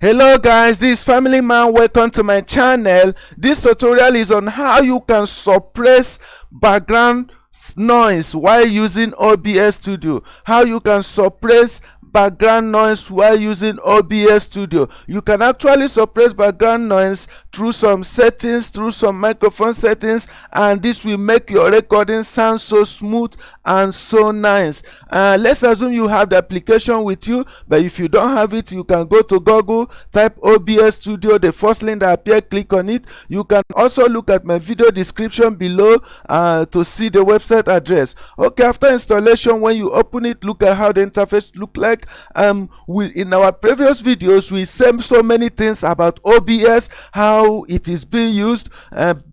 Hello guys, this is Family Man. Welcome to my channel. This tutorial is on how you can suppress background noise while using OBS Studio. How you can suppress background noise while using OBS Studio. You can actually suppress background noise through some settings, through some microphone settings, and this will make your recording sound so smooth and so nice. Let's assume you have the application with you, but if you don't have it, you can go to Google, type OBS Studio, the first link that appears, click on it. You can also look at my video description below to see the website address. Okay, after installation, when you open it, look at how the interface look like. In our previous videos, we said so many things about OBS, how it is being used.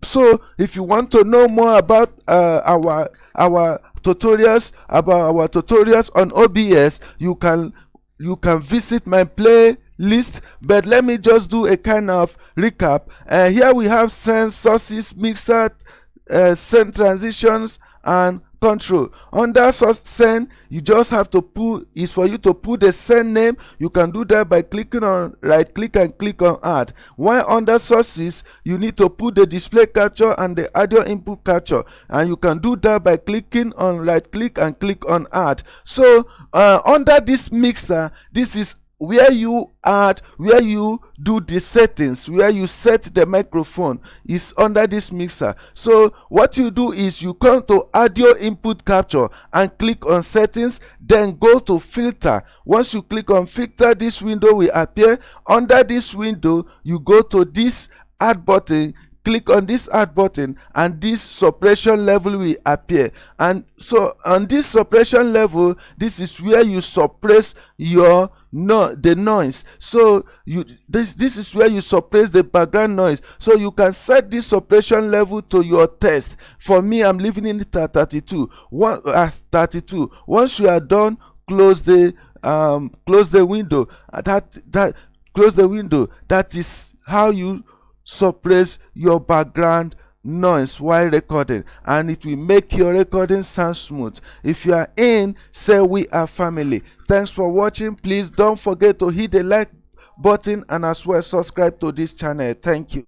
So if you want to know more about our tutorials on OBS, you can visit my playlist. But let me just do a kind of recap. Here we have send, sources, mixer, send transitions, and control. Under send, you just have to put is for you to put the send name. You can do that by clicking on right click and click on add. While under sources, you need to put the display capture and the audio input capture, and you can do that by clicking on right click and click on add. So under this mixer, this is where you do the settings, where you set the microphone is under this mixer. So what you do is you come to audio input capture and click on settings, then go to filter. Once you click on filter, this window will appear. Under this window, you go to this add button, click on this add button, and this suppression level will appear. And so on this suppression level, this is where you suppress the noise. So this is where you suppress the background noise. So you can set this suppression level to your test. For me, I'm leaving it at 32. 32. Once you are done, close the window. Close the window. That is how you suppress your background noise while recording, and it will make your recording sound smooth. If you are in, say we are family. Thanks for watching. Please don't forget to hit the like button and as well subscribe to this channel. Thank you.